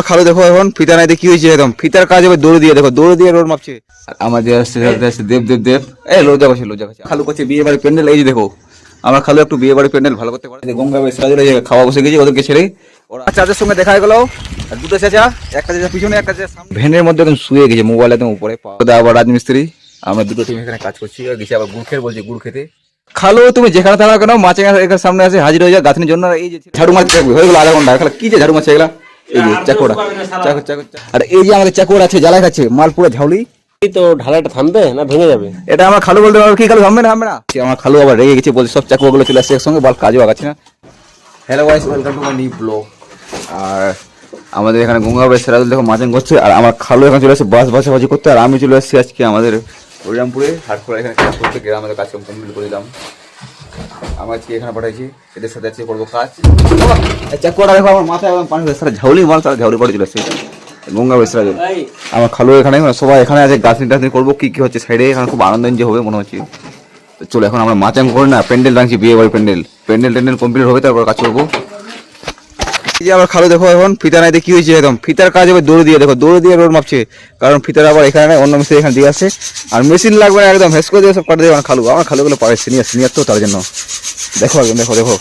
খালু দেখো এখন ফিতা নাই কি হয়েছে, একদম ফিতার কাজ হবে দৌড় দিয়ে, দেখো দৌড় দিয়ে রোড মাপছে। আর আমাদের আসছে দেব দেব দেব এই লজ্জা করছে লজ্জা করছে। খালু করছে বিয়ে বাড়ির প্যান্ডেল, এই যে দেখো আমার খালু একটু বিয়ে বাড়ির প্যান্ডেল ভালো করতে পারে। গঙ্গা সিরাজুল খাওয়া বসে গেছি ওদেরকে ছেড়ে, ওরা চাচার সঙ্গে দেখা গেল। আর দুটো চাচা, একটা চাচা পিছনে একটা চাচা সামনে, ভ্যানের মধ্যে একদম শুয়ে গেছে, মোবাইল একদম উপরে। আবার রাজমিস্ত্রি, আমরা দুটো টিম এখানে কাজ করছি। গেছি আবার গুড় খেয়ে বলছি গুড় খেতে। খালো তুমি যেখানে থাকো কেন মাছ এখানে সামনে আসে হাজির হয়ে যায় গাঁথনির জন্য। এই যে ঝাড়ু মাছ থাকবে হয়ে গেল আধা ঘন্টা, খালা কি যে ঝাড়ু মাছ এগুলা। এই যে চাকুরা আর এই যে আমাদের চাকুর আছে জ্বালা খাচ্ছে মাল পুরো ঝাউলি। তো ঢালাইটা থামবে না ভেঙে যাবে? এটা আমার খালু বলতে পারবে কি খালু থামবে না থামবে না। আমার খালু আবার রেগে গেছে, বলছে সব চাকুগুলো চলে আসছে একসঙ্গে, বল কাজও আগাচ্ছে না। Hello guys, welcome to my new blog. আর আমাদের এখানে গঙ্গাবাড়ি সিরাজুল দেখো মাচাং করছে, আর আমার খালু এখন চলে আসছে বাস বাসাবাজি করতে, আর আমি চলে আসছি আজকে আমাদের হরিরামপুরে হাটখোলা এখানে কাজ করতে। গ্রামের কাজ কমপ্লিট করে দিলাম। আমি আজকে এখানে পাঠাইছি, এদের সাথে আজকে করবো কাজ। চাকুটা দেখো আমার মাথায় এবং পানি সারা ঝাউলি মাল, তারা ঝাউলি পড়ে চলে আসছে গঙ্গাবাড়ি সিরাজুল। আমার খালু এখানে, সবাই এখানে আছে, গাছনি টাছনি করবো কি কি হচ্ছে সাইডে, এখানে খুব আনন্দ এনজয় হবে মনে হচ্ছে। তো চলো এখন আমরা মাচাং করি না, প্যান্ডেল রাখছি বিয়ে বাড়ির প্যান্ডেল টেন্ডেল কমপ্লিট হবে, তারপর কাজ করবো। এই যে আমার খালু দেখো এখন ফিতা নাই কি হয়েছে, একদম ফিতার কাজ হবে দৌড় দিয়ে, দেখো দৌড় দিয়ে রোড মাপছে। কারণ ফিতার আবার এখানে নাই, অন্য মিস্ত্রি এখানে দিয়ে আসছে। আর মেশিন লাগবে না, একদম হেস করে দিয়ে সব কাটে দেবে আমার খালু। আমার খালুগুলো পারে সিনিয়র তো, তার জন্য দেখো একদম দেখো দেখো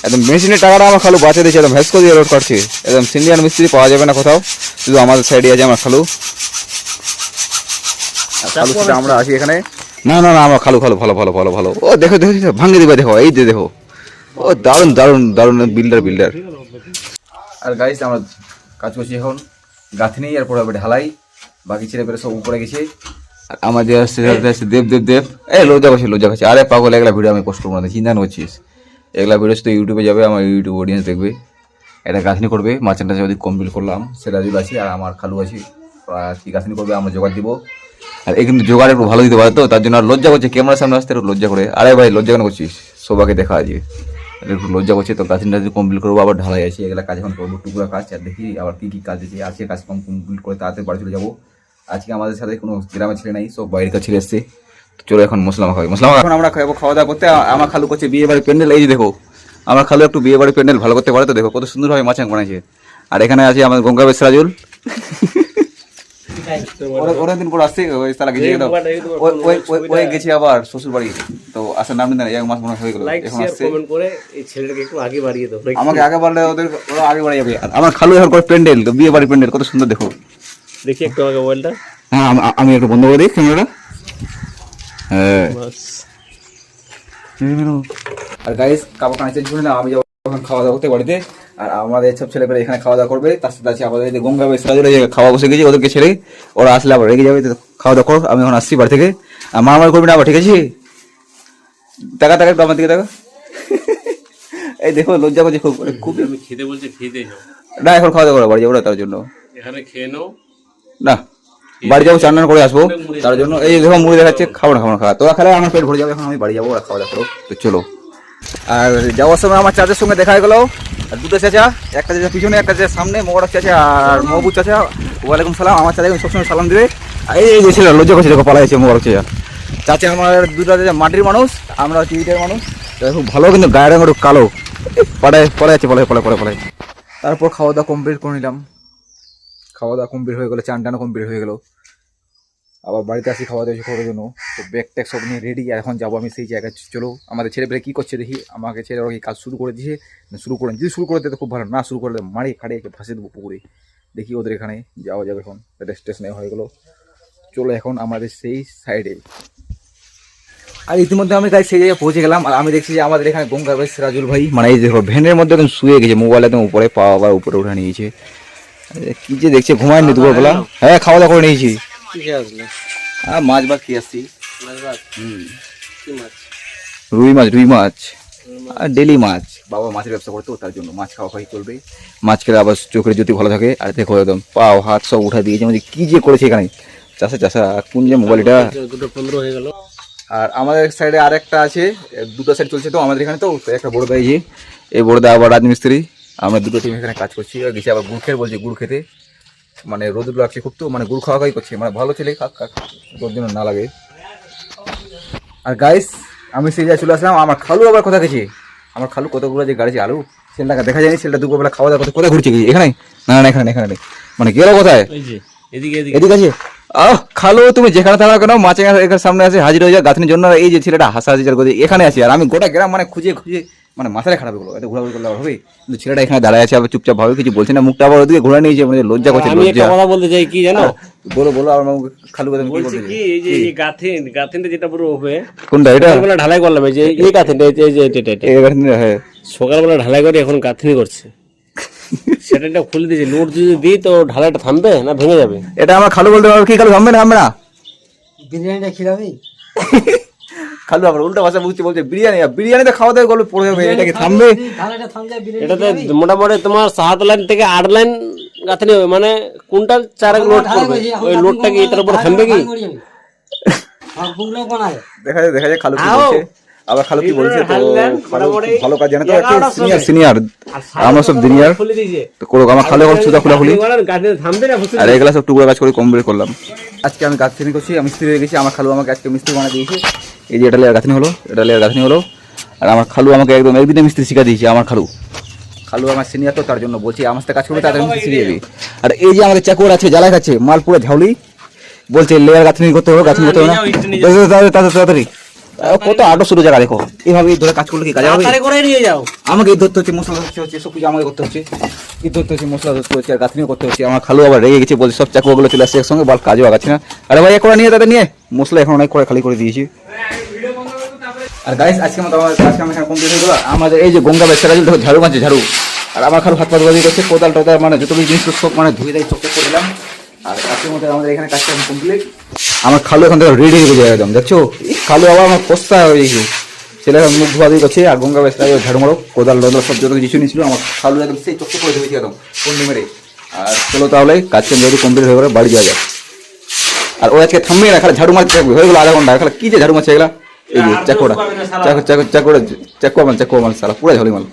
একদম মেশিনের টাকাটা আমার খালু বাঁচে দিয়েছে, একদম হেস করে দিয়ে রোড কাটছে। একদম সিনিয়র মিস্ত্রি পাওয়া যাবে না কোথাও, শুধু আমাদের সাইডে আছে আমার খালু। খালু সাথে আমরা আছি এখানে। না না না আমার খালু খালু ভালো ভালো ভালো ভালো। ও দেখো দেখো ভাঙে দিবে, দেখো এই যে দেখো, ও দারুণ দারুণ দারুণ বিল্ডার। আর গাইস আমরা কাজ করছি এখন গাঁথনি, এরপর হবে ঢালাই। বাকি ছেলে পেলে সব উপরে গেছে। আর আমাদের আসছে দেব দেব দেব এই লজ্জা করছে। আরে পাগল, এগুলা ভিডিও আমি পোস্ট করবো না, চিন্তা করছিস? এগুলা ভিডিও শুধু ইউটিউবে যাবে, আমার ইউটিউব অডিয়েন্স দেখবে। এটা গাঁথনি করবে, মাচানটা যদি কমপ্লিট করলাম, সিরাজুল আছে আর আমার খালু আছে। কি গাঁথনি করবে আমরা জোগাড় দিব। আর এই কিন্তু জোগাড় একটু ভালো দিতে পারে তো, তার জন্য আর লজ্জা করছে ক্যামেরার সামনে আসতে, একটু লজ্জা করে। আরে ভাই লজ্জা কেন করছিস, সবাইকে দেখা আছে, একটু লজ্জা করছে। তো গাঁথনিটা যদি কমপ্লিট করবো, আবার ঢালাই আছে, এগুলা কাজ এখন করবো, টুকরা কাজ। আর দেখি আবার কি কি কাজ আছে কাজ কমপ্লিট করে তাড়াতাড়ি বাড়ি চলে যাবো। আজকে আমাদের সাথে কোনো গ্রামের ছেলে নাই, সব বাইরের ছেলে এসছে। চলো এখন মশলা খাওয়াই, এখন আমরা খাওয়া দাওয়া করতে। আমার খালু করছে বিয়ে বাড়ির প্যান্ডেল, এই যে দেখো আমার খালু একটু বিয়ে বাড়ির প্যান্ডেল ভালো করতে পারে তো, দেখো কত সুন্দরভাবে মাচাং বানাইছে। আর এখানে আছে আমাদের গঙ্গাবাড়ি সিরাজুল, অনেকদিন পর আসছে। ওই সালা গেছে ওই গেছি আবার শ্বশুর বাড়ি, তো আসার নাম নেই, এক মাস মনে হয়ে গেল। এখন আসছে, আমাকে আগে বাড়লে ওদের ওরা আগে বাড়ি যাবে। আমার খালু এখন করে প্যান্ডেল, বিয়ে বাড়ির প্যান্ডেল কত সুন্দর দেখো। দেখি একটু আগে মোবাইলটা, হ্যাঁ আমি একটু বন্ধ করে দিই ক্যামেরাটা। হ্যাঁ আর গাইস কাপড় কানে চেঞ্জ করে না, আমি যাবো এখন খাওয়া দাওয়া করতে বাড়িতে। আর আমাদের সব ছেলেপেলে এখানে খাওয়া দাওয়া করবে, তার সাথে আছে আমাদের গঙ্গাবাড়ি সিরাজুল খাওয়া বসে গেছি, ওদেরকে ছেড়ে ওরা আসলে আবার রেগে যাবে। খাওয়া দাওয়া কর, আমি এখন আসছি বাড়ি থেকে। আর মারামারি করবি না আবার, ঠিক আছে? টাকা টাকা একটু আমার দিকে টাকা। এই দেখো লজ্জা করছে খুব খুব। আমি খেতে বলছি খেতে যাও না এখন খাওয়া দাওয়া করে বাড়ি যাবো না, তার জন্য এখানে খেয়ে নাও না, বাড়ি যাবো চান করে আসবো, তার জন্য এই দেখো মুড়ি দেখাচ্ছে। খাবো না খাওয়া, তোরা খেলে আমার পেট ভরে যাবে। এখন আমি বাড়ি যাবো, ওরা খাওয়া দাওয়া করো, তো চলো। আর যাওয়ার সময় আমার চাচার সঙ্গে দেখা গেলো, আর দুটো চাচা, একটা চাচা পিছনে একটা চাচা সামনে, মোবারক চাচা আর মহবুব চাচা। ওয়ালাইকুম সালাম। আমার চাচা সবসময় সালাম দেবে। এই যে ছিল লজ্জা করছে দেখো পালাইছে মোবারক চাচা। আমার দুটো চাচা মাটির মানুষ, আমরা চিড়িটার মানুষ, খুব ভালো, কিন্তু গায়ের রঙ একটু কালো, পালায়। তারপর খাওয়া দাওয়া কমপ্লিট করে নিলাম। খাওয়া দাওয়া কমপ্লিট হয়ে গেলো, চান টানো কমপ্লিট হয়ে গেলো। আবার বাড়িতে আসি খাওয়া দাওয়া করার জন্য, তো ব্যাগ ট্যাগ সব নিয়ে রেডি। আর এখন যাবো আমি সেই জায়গায়। চলো আমাদের ছেলেপেলে কী করছে দেখি। আমাকে ছেলে ওরা কি কাজ শুরু করে দিয়েছে, যদি শুরু করে দিতে খুব ভালো, না শুরু করলে মারি খাড়িয়ে ভাসিয়ে দেবো পুকুরে। দেখি ওদের এখানে যাওয়া যাবে। এখন স্টেশনে হয়ে গেলো, চলো এখন আমাদের সেই সাইডে। আর ইতিমধ্যে আমি গাড়ি সেই জায়গায় পৌঁছে গেলাম। আর আমি দেখছি যে আমাদের এখানে গঙ্গাবাড়ি সিরাজুল ভাই, মানে এই দেখো ভ্যানের মধ্যে একদম শুয়ে গেছে, মোবাইল একদম উপরে পা আবার উপরে উঠে নিয়েছে। কি যে দেখছে, ঘুমায়নি দুপুরবেলা। হ্যাঁ খাওয়া দাওয়া করে নিয়েছি। মাছ ভাত খেয়ে আসছি। রুই মাছ আর ডেলি মাছ। বাবা মাছের ব্যবসা করতো, তার জন্য মাছ খাওয়া চলবে। মাছ খেলে আবার চোখের জ্যোতি ভালো থাকে। আর দেখো একদম পাও হাত সব উঠা দিয়েছে, মানে কি যে করেছে এখানে। চাষা কোন যে মোবাইলটা 2:15 হয়ে গেল। আর আমাদের সাইডে আরেকটা আছে, দুটো সাইড চলছে তো আমাদের এখানে। তো একটা বড় দা, এই বড় দা আবার রাজমিস্ত্রি। আমরা দুটো টিম এখানে কাজ করছি। আর গেছি আবার গুড় খেয়ে বলছি গুড় খেতে, মানে রোদ লাগছে খুব, তো মানে গুড় খাওয়া করছে, মানে ভালো ছেলে খাক তোর জন্য না লাগে। আর গাইস আমি সেই জায়গায় চলে আসলাম। আমার খালু আবার কোথা গেছে, আমার খালু কতগুলো যে গাড়ি আলু সেলটাকে দেখা যায়নি, সেলটা দুপুরবেলা খাওয়া দাওয়া করতে কোথায় ঘুরছে কি এখানে? না না এখানে এখানে নেই, মানে গেল কোথায়? ওই যে এদিকে এদিকে এদিকে আছে। খালু তুমি যেখানে থাকো কেন মাছে এখানে সামনে আছে হাজির হয়ে যায় গাঁথনির জন্য। এই যে ছেলেটা হাসাহাসি করে এখানে আছে, আর আমি গোটা গ্রাম মানে খুঁজে খুঁজে মানে মাথায় খারাপ হলো, এত ঘোরাঘুরি করলে হবে? কিন্তু ছেলেটা এখানে দাঁড়ায় আছে, আবার চুপচাপ ভাবে কিছু বলছে না, মুখটা আবার ওদিকে ঘোরা নিয়েছে, মানে লজ্জা করছে। আমি একটা লজ্জা। কথা বলতে চাই কি জানো, বলো বলো, আর খালু কথা কি বলছি বলতে কি এই যে এই গাথিনটা যেটা পুরো হবে কোনটা এটা? সকালবেলা ঢালাই করলাম, এই যে এই গাথিনটা, এই যে এটা এই গাঁথনি, হ্যাঁ সকালবেলা ঢালাই করে এখন গাঁথনি করছে। সেটা একটা খুলে দিয়েছে, লোড যদি দিই তো ঢালাইটা থামবে না ভেঙে যাবে? এটা আমার খালু বলতে পারবে কি? খালু থামবে না থামবে না? বিরিয়ানিটা খিলাবি? খালু আবার উল্টা ভাষা বুঝতে বলছে বিরিয়ানি, বিরিয়ানিতে খাওয়া দাওয়া করলে পড়ে যাবে, এটা কি থামবে? ঢালাইটা থাম যায়, বিরিয়ানি এটাতে মোটামুটি তোমার 7 লাইন থেকে 8 লাইন গাঁথনি হবে, মানে কোনটা 4 লোড করবে, ওই লোডটা কি এটার উপর থামবে কি? দেখা যায় দেখা যায় খালু কি বলছে। আবার খালু কি বলছে তো, হাললেন, খালু মোটামুটি ভালো কাজ জানে তো, 11টার সিনিয়র সময়। সিনিয়র আমরা সব জুনিয়র খুলে দিয়েছে তো করো। আমার খালু এখন সুদা খোলাখুলি, গাঁথনি থামবে না বুঝতে আর এগুলা সব টুকরো কাজ করে কমপ্লিট করলাম। আজকে আমি গাঁথনি করছি, আমি মিস্ত্রি হয়ে গেছি। আমার খালু আমাকে আজকে মিস্ত্রি বানিয়ে দিয়েছে। এই যে এটা লেয়ার গাঁথনি হলো, এটা লেয়ার গাঁথনি হলো, আর আমার খালু আমাকে একদম একদিনে মিস্ত্রি শিখা দিয়েছে। আমার খালু আমার সিনিয়র তো, তার জন্য বলছি আমার সাথে কাজ করবে তাদের মিস্ত্রি শিখিয়ে দেবে। আর এই যে আমাদের চাকর আছে জ্বালা খাচ্ছে মাল পুরো ঝাউলি, বলছে লেয়ার গাঁথনি করতে হবে, গাঁথনি করতে হবে না, তাড়াতাড়ি কত আটো শুরু জায়গা দেখো, এইভাবে ধরে কাজ করলে কি কাজ হবে? তাড়াতাড়ি করে নিয়ে যাও। আমাকে এই ধরতে হচ্ছে, মশলা ধরতে হচ্ছে, সব কিছু আমাকে করতে হচ্ছে, এই ধরতে হচ্ছে, মশলা ধরতে হচ্ছে, আর গাঁথনিও করতে হচ্ছে। আমার খালু আবার রেগে গেছে, বলছে সব চাকুগুলো চলে আসছে একসঙ্গে, বল কাজও আগাচ্ছে না। আরে ভাই একবার নিয়ে তাদের নিয়ে মশলা এখন অনেক করে খালি করে দিয়েছি। আর গাইস আজকে মতো আমার কাজ কাম এখানে কমপ্লিট হয়ে গেল। আমাদের এই যে গঙ্গা বেচারা দেখো ঝাড়ু মারছে ঝাড়ু, আর আমার খালু হাত পা ধোয়াধুয়ি করছে, কোদাল টোদাল মানে যত কিছু জিনিস সব মানে ধুয়ে দেয়, চকচক করে দিলাম। আর আজকের মধ্যে আমাদের এখানে কাজটা কমপ্লিট। আমার খালু এখন থেকে রেডি হয়ে যায় একদম, দেখছো খালু আবার আমার কস্তা হয়ে গেছে, ছেলে মুখ ধোয়াধুয়ি করছে, আর গঙ্গা বেচারা ঝাড়ু মারো কোদাল টোদাল সব যত কিছু নিয়েছিল আমার খালু একদম সেই চকচক করে ধুয়েছে একদম কন্ডি মেরে। আর চলো তাহলে কাজ কাম যদি কমপ্লিট হয়ে গেলে বাড়ি যাওয়া যায়। আর ও আজকে থামবে না, খালি ঝাড়ু মারতে থাকবে, হয়ে গেলো আধা ঘন্টা, খালি কি যে ঝাড়ু মারছে এগুলা। এই যে চাকুটা চাকু চাকু চাকু চাকু সারা পুরো ঝাড়ু মাল।